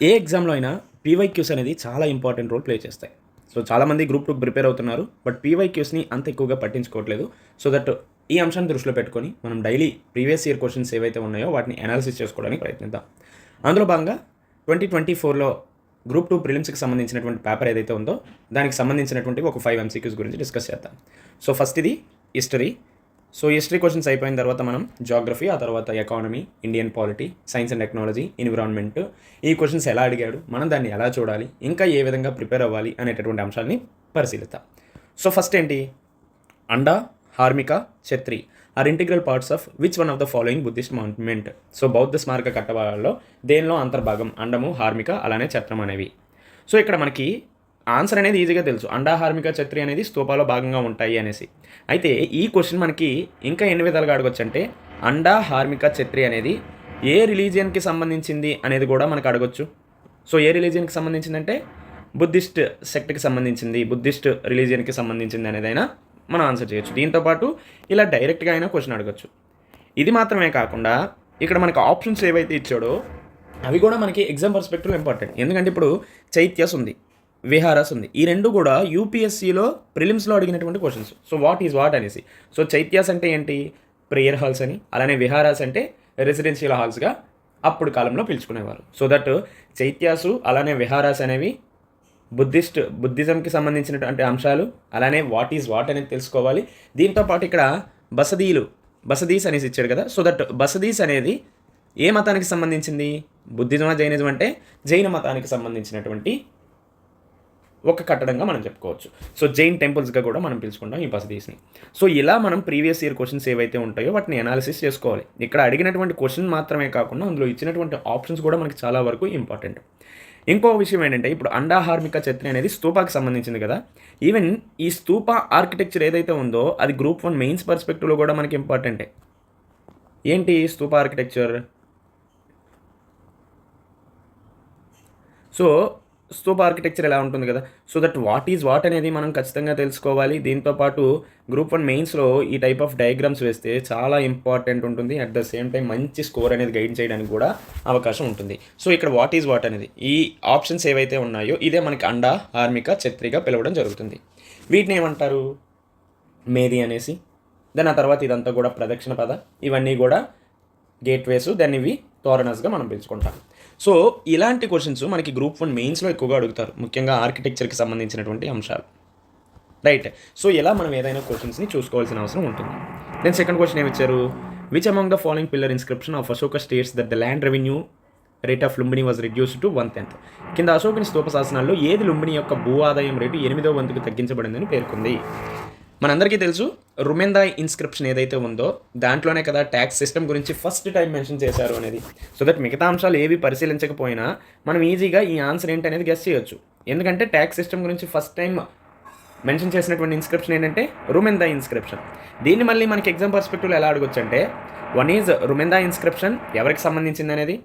ఏ ఎగ్జామ్లో అయినా పీవైక్యూస్ అనేది చాలా ఇంపార్టెంట్ రోల్ ప్లే చేస్తాయి. సో చాలామంది గ్రూప్ 2 ప్రిపేర్ అవుతున్నారు. బట్ పీవైక్యూస్ని అంత ఎక్కువగా పట్టించుకోవట్లేదు. సో దట్ ఈ అంశాన్ని దృష్టిలో పెట్టుకొని మనం డైలీ ప్రీవియస్ ఇయర్ క్వశ్చన్స్ ఏవైతే ఉన్నాయో వాటిని అనాలిసిస్ చేసుకోవడానికి ప్రయత్నిద్దాం. అందులో భాగంగా 2024లో గ్రూప్ 2 ప్రిలిమ్స్కి సంబంధించినటువంటి పేపర్ ఏదైతే ఉందో దానికి సంబంధించినటువంటి ఒక 5 MCQs గురించి డిస్కస్ చేద్దాం. సో ఫస్ట్ ఇది హిస్టరీ. సో హిస్టరీ క్వశ్చన్స్ అయిపోయిన తర్వాత మనం జాగ్రఫీ, ఆ తర్వాత economy, Indian polity, science and technology, environment, ఈ క్వశ్చన్స్ ఎలా అడిగాడు, మనం దాన్ని ఎలా చూడాలి, ఇంకా ఏ విధంగా ప్రిపేర్ అవ్వాలి అనేటటువంటి అంశాలని పరిశీలిద్దాం. సో ఫస్ట్ ఏంటి, anda, harmika, chhatri are integral parts of which one of the following Buddhist monument. So బౌద్ధ స్మారక కట్టడాల్లో దేనిలో అంతర్భాగం అండము, హార్మిక, అలానే ఛత్రం అనేవి. సో ఇక్కడ మనకి ఆన్సర్ అనేది ఈజీగా తెలుసు, అండా, హార్మిక, ఛత్రి అనేది స్తూపాలో భాగంగా ఉంటాయి అనేసి. అయితే ఈ క్వశ్చన్ మనకి ఇంకా ఎన్ని విధాలుగా అడగొచ్చు అంటే, అండా, హార్మిక, ఛత్రి అనేది ఏ రిలీజియన్కి సంబంధించింది అనేది కూడా మనకు అడగొచ్చు. సో ఏ రిలీజియన్కి సంబంధించిందంటే బుద్ధిస్ట్ సెక్ట్కి సంబంధించింది, బుద్ధిస్ట్ రిలీజియన్కి సంబంధించింది అనేదైనా మనం ఆన్సర్ చేయొచ్చు. దీంతోపాటు ఇలా డైరెక్ట్గా అయినా క్వశ్చన్ అడగొచ్చు. ఇది మాత్రమే కాకుండా ఇక్కడ మనకు ఆప్షన్స్ ఏవైతే ఇచ్చాడో అవి కూడా మనకి ఎగ్జామ్ పర్స్పెక్టివ్లో ఇంపార్టెంట్. ఎందుకంటే ఇప్పుడు చైత్యస్ ఉంది, విహారాస్ ఉంది, ఈ రెండు కూడా యూపీఎస్సీలో ప్రిలిమ్స్లో అడిగినటువంటి questions. So what is what అనేసి. సో చైత్యాస్ అంటే ఏంటి, ప్రేయర్ హాల్స్ అని, అలానే విహారాస్ అంటే రెసిడెన్షియల్ హాల్స్గా అప్పుడు కాలంలో పిలుచుకునేవారు. సో దట్ చైత్యాసు అలానే విహారాస్ అనేవి బుద్ధిజంకి సంబంధించినటువంటి అంశాలు, అలానే వాట్ ఈజ్ వాట్ అనేది తెలుసుకోవాలి. దీంతోపాటు ఇక్కడ బసదీస్ అనేసి ఇచ్చాడు కదా. సో దట్ బసదీస్ అనేది ఏ మతానికి సంబంధించింది, బుద్ధిజమా జైనిజం అంటే జైన మతానికి సంబంధించినటువంటి ఒక కట్టడంగా మనం చెప్పుకోవచ్చు. సో జైన్ టెంపుల్స్గా కూడా మనం పిలుచుకుంటాం ఈ బసదీస్ని. సో ఇలా మనం ప్రీవియస్ ఇయర్ క్వశ్చన్స్ ఏవైతే ఉంటాయో వాటిని అనాలిసిస్ చేసుకోవాలి. ఇక్కడ అడిగినటువంటి క్వశ్చన్ మాత్రమే కాకుండా అందులో ఇచ్చినటువంటి ఆప్షన్స్ కూడా మనకి చాలా వరకు ఇంపార్టెంట్. ఇంకో విషయం ఏంటంటే, ఇప్పుడు అండా, హార్మిక, ఛత్రి అనేది స్తూపాకి సంబంధించింది కదా. ఈవెన్ ఈ స్తూప ఆర్కిటెక్చర్ ఏదైతే ఉందో అది గ్రూప్ 1 మెయిన్స్ పర్స్పెక్టివ్లో కూడా మనకి ఇంపార్టెంటే. ఏంటి Stupa architecture? So Stupa architecture ఎలా ఉంటుంది కదా. So that what is what అనేది మనం ఖచ్చితంగా తెలుసుకోవాలి. దీంతోపాటు గ్రూప్ 1 మెయిన్స్లో ఈ టైప్ ఆఫ్ డయాగ్రామ్స్ వేస్తే చాలా ఇంపార్టెంట్ ఉంటుంది. అట్ ద సేమ్ టైం మంచి స్కోర్ అనేది గైడ్ చేయడానికి కూడా అవకాశం ఉంటుంది. సో ఇక్కడ వాట్ ఈజ్ వాట్ అనేది ఈ ఆప్షన్స్ ఏవైతే ఉన్నాయో ఇదే మనకి అండా, హార్మిక, ఛత్రిగా పిలవడం జరుగుతుంది. వీటిని ఏమంటారు, మేది అనేసి. దెన్ ఆ తర్వాత ఇదంతా కూడా ప్రదక్షిణ పద, ఇవన్నీ కూడా గేట్వేస్, దెన్ ఇవి తోరణాస్గా మనం పిలుచుకుంటాం. సో ఇలాంటి క్వశ్చన్స్ మనకి గ్రూప్ 1 మెయిన్స్లో ఎక్కువగా అడుగుతారు, ముఖ్యంగా ఆర్కిటెక్చర్కి సంబంధించినటువంటి అంశాలు. రైట్. సో ఇలా మనం ఏదైనా క్వశ్చన్స్ని చూసుకోవాల్సిన అవసరం ఉంటుంది. దెన్ సెకండ్ క్వశ్చన్ ఏమి ఇచ్చారు, which among the following pillar inscription of Ashoka states that the land revenue rate of Lumbini was reduced to 1/10. కింద అశోకుని స్తూప శాసనాల్లో ఏది లుంబిని యొక్క భూ ఆదాయం రేటు 8వ వంతుకు తగ్గించబడిందని పేర్కొంది. మనందరికీ తెలుసు, రుమెందాయ్ ఇన్స్క్రిప్షన్ ఏదైతే ఉందో దాంట్లోనే కదా ట్యాక్స్ సిస్టమ్ గురించి ఫస్ట్ టైం మెన్షన్ చేశారు అనేది. సో దట్ మిగతా అంశాలు ఏవి పరిశీలించకపోయినా మనం ఈజీగా ఈ ఆన్సర్ ఏంటి అనేది గెస్ చేయొచ్చు. ఎందుకంటే ట్యాక్స్ సిస్టమ్ గురించి ఫస్ట్ టైం మెన్షన్ చేసినటువంటి ఇన్స్క్రిప్షన్ ఏంటంటే రుమెందాయ్ ఇన్స్క్రిప్షన్. దీన్ని మళ్ళీ మనకి ఎగ్జామ్ పర్స్పెక్టివ్లో ఎలా అడగొచ్చు అంటే, వన్ ఈజ్ రుమెందాయ్ ఇన్స్క్రిప్షన్ ఎవరికి సంబంధించింది అనేది,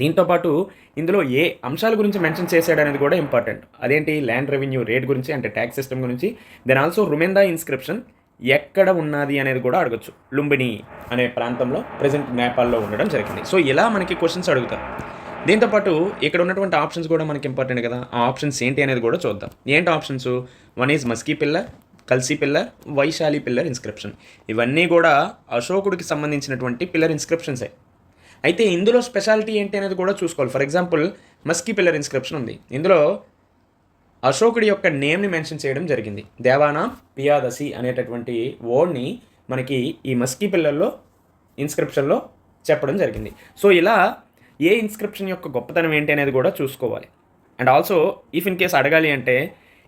దీంతోపాటు ఇందులో ఏ అంశాల గురించి మెన్షన్ చేశాడు అనేది కూడా ఇంపార్టెంట్. అదేంటి, ల్యాండ్ రెవెన్యూ రేట్ గురించి అంటే ట్యాక్స్ సిస్టమ్ గురించి. దెన్ ఆల్సో రుమెందాయ్ ఇన్స్క్రిప్షన్ ఎక్కడ ఉన్నది అనేది కూడా అడగచ్చు. లుంబిని అనే ప్రాంతంలో ప్రజెంట్ నేపాల్లో ఉండడం జరిగింది. సో ఇలా మనకి క్వశ్చన్స్ అడుగుతారు. దీంతోపాటు ఇక్కడ ఉన్నటువంటి ఆప్షన్స్ కూడా మనకి ఇంపార్టెంట్ కదా. ఆ ఆప్షన్స్ ఏంటి అనేది కూడా చూద్దాం. ఏంటి options, one is Maski pillar, Kalsi pillar, Vaishali pillar inscription. ఇవన్నీ కూడా అశోకుడికి సంబంధించినటువంటి పిల్లర్ ఇన్స్క్రిప్షన్సే. అయితే ఇందులో స్పెషాలిటీ ఏంటి అనేది కూడా చూసుకోవాలి. For example Maski pillar inscription ఉంది, ఇందులో అశోకుడి యొక్క నేమ్ని మెన్షన్ చేయడం జరిగింది. దేవానా పియాదసి అనేటటువంటి వర్డ్ని మనకి ఈ మస్కీ పిల్లర్లో ఇన్స్క్రిప్షన్లో చెప్పడం జరిగింది. సో ఇలా ఏ ఇన్స్క్రిప్షన్ యొక్క గొప్పతనం ఏంటి అనేది కూడా చూసుకోవాలి. And also if in case అడగాలి అంటే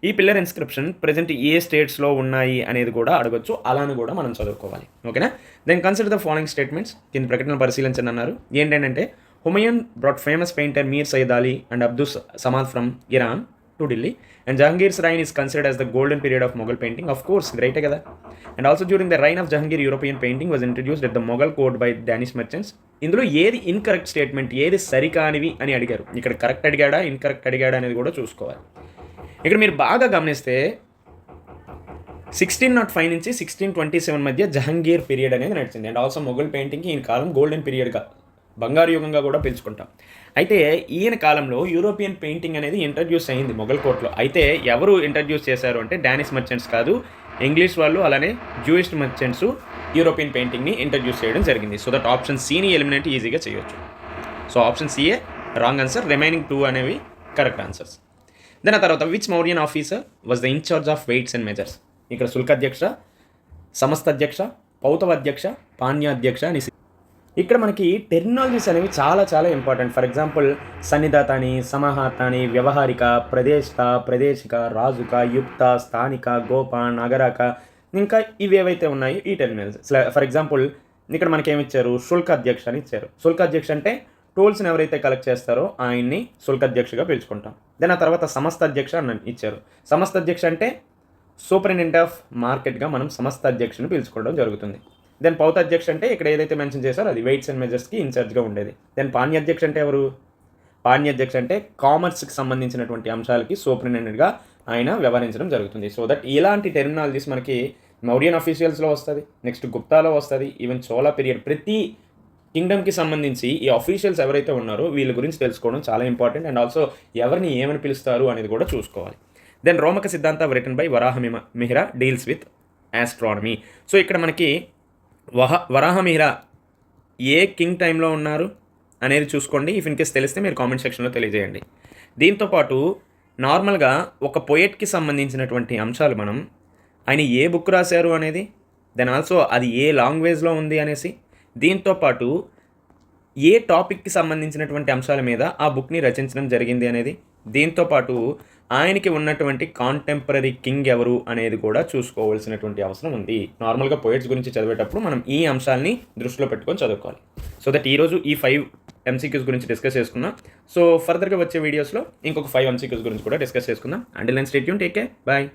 ఈ పిల్లర్ ఇన్స్క్రిప్షన్ ప్రజెంట్ ఏ స్టేట్స్లో ఉన్నాయి అనేది కూడా అడగచ్చు. అలాని కూడా మనం చదువుకోవాలి. ఓకేనా. Then consider the following statements. కింద ప్రకటనలు పరిశీలించండి అన్నారు. ఏంటంటే, Humayun brought famous painter Mir Sayyid Ali and Abdus Samad from Iran to Delhi and Jahangir's reign is considered as the golden period of Mughal painting. Of course గ్రేటే కదా. And also during the reign of Jahangir European painting was introduced at the Mughal court by Danish merchants. ఇందులో ఏది incorrect statement, ఏది సరికానివి అని అడిగారు. ఇక్కడ correct అడిగాడా incorrect అడిగాడా అనేది కూడా చూసుకోవాలి. ఇక్కడ మీరు బాగా గమనిస్తే 1605 నుంచి 1627 మధ్య జహంగీర్ పీరియడ్ అనేది నడిచింది. అండ్ ఆల్సో మొఘల్ పెయింటింగ్కి ఈ కాలం గోల్డెన్ పీరియడ్గా, బంగారు యుగంగా కూడా పిలుచుకుంటాం. అయితే ఈయన కాలంలో యూరోపియన్ పెయింటింగ్ అనేది ఇంట్రడ్యూస్ అయింది మొఘల్ కోర్ట్‌లో. అయితే ఎవరు ఇంట్రడ్యూస్ చేశారు అంటే డానిష్ మర్చెంట్స్ కాదు. ఇంగ్లీష్ వాళ్ళు అలానే జూయిష్ మర్చెంట్స్ యూరోపియన్ పెయింటింగ్‌ని ఇంట్రడ్యూస్ చేయడం జరిగింది. సో దట్ ఆప్షన్ సిని ఎలిమినేట్ ఈజీగా చేయొచ్చు. సో ఆప్షన్ సియే రాంగ్ ఆన్సర్. రిమైనింగ్ 2 అనేవి కరెక్ట్ ఆన్సర్స్. దెన్ ఆ తర్వాత which Mauryan officer was the in charge of weights and measures? ఇక్కడ శుల్క అధ్యక్ష, సమస్త అధ్యక్ష, పౌతవ అధ్యక్ష, పాణ్యాధ్యక్ష అని ఇక్కడ మనకి టెర్మినాలజీస్ అనేవి చాలా చాలా ఇంపార్టెంట్. ఫర్ ఎగ్జాంపుల్ సన్నిధాత అని, సమాహాత అని, వ్యవహారిక, ప్రదేశిత, ప్రదేశిక, రాజుక, యుక్త, స్థానిక, గోప, నగరక, ఇంకా ఇవి ఏవైతే ఉన్నాయో ఈ టెర్మినాలజీస్. ఫర్ ఎగ్జాంపుల్ ఇక్కడ మనకి ఏమి ఇచ్చారు? శుల్క అధ్యక్ష అని ఇచ్చారు. శుల్క అధ్యక్ష అంటే టోల్స్ని ఎవరైతే కలెక్ట్ చేస్తారో ఆయన్ని శుల్క అధ్యక్షగా పిలుచుకుంటాం. దెన్ ఆ తర్వాత సమస్త అధ్యక్ష అని ఇచ్చారు. సమస్త అధ్యక్ష అంటే సూపరింటెండెంట్ ఆఫ్ మార్కెట్గా మనం సమస్త అధ్యక్షుని పిలుచుకోవడం జరుగుతుంది. దెన్ పౌత అధ్యక్ష అంటే ఇక్కడ ఏదైతే మెన్షన్ చేశారో అది వెయిట్స్ అండ్ మెజర్స్కి ఇన్ఛార్జ్గా ఉండేది. దెన్ పాణ్యాధ్యక్ష అంటే ఎవరు? పాణ్యాధ్యక్ష అంటే కామర్స్కి సంబంధించినటువంటి అంశాలకి సూపరింటెండెంట్గా ఆయన వ్యవహరించడం జరుగుతుంది. సో దట్ ఇలాంటి టెర్మినాలజీస్ మనకి మౌర్యన్ అఫీషియల్స్లో వస్తుంది, నెక్స్ట్ గుప్తాలో వస్తుంది, ఈవెన్ చోళా పీరియడ్ ప్రతి కింగ్డమ్కి సంబంధించి ఈ అఫీషియల్స్ ఎవరైతే ఉన్నారో వీళ్ళ గురించి తెలుసుకోవడం చాలా ఇంపార్టెంట్. అండ్ ఆల్సో ఎవరిని ఏమని పిలుస్తారు అనేది కూడా చూసుకోవాలి. దెన్ రోమక సిద్ధాంత written by Varaha Mihira deals with astronomy. So ఇక్కడ మనకి వరాహ మిహిర ఏ కింగ్ టైంలో ఉన్నారు అనేది చూసుకోండి. ఇఫ్ ఇన్ కేస్ తెలిస్తే మీరు కామెంట్ సెక్షన్లో తెలియజేయండి. దీంతోపాటు నార్మల్గా ఒక పొయెట్కి సంబంధించినటువంటి అంశాలు మనం ఆయన ఏ బుక్ రాశారు అనేది, దెన్ ఆల్సో అది ఏ లాంగ్వేజ్లో ఉంది అనేసి, దీంతోపాటు ఏ టాపిక్కి సంబంధించినటువంటి అంశాల మీద ఆ బుక్ని రచించడం జరిగింది అనేది, దీంతోపాటు ఆయనకి ఉన్నటువంటి కాంటెంపరీ కింగ్ ఎవరు అనేది కూడా చూసుకోవాల్సినటువంటి అవసరం ఉంది. నార్మల్గా పోయిట్స్ గురించి చదివేటప్పుడు మనం ఈ అంశాలని దృష్టిలో పెట్టుకొని చదువుకోవాలి. సో దట్ ఈరోజు ఈ 5 MCQs గురించి డిస్కస్ చేసుకుందాం. సో ఫర్దర్గా వచ్చే వీడియోస్లో ఇంకొక 5 MCQs గురించి కూడా డిస్కస్ చేసుకుందాం. Until then stay tune, take care, bye.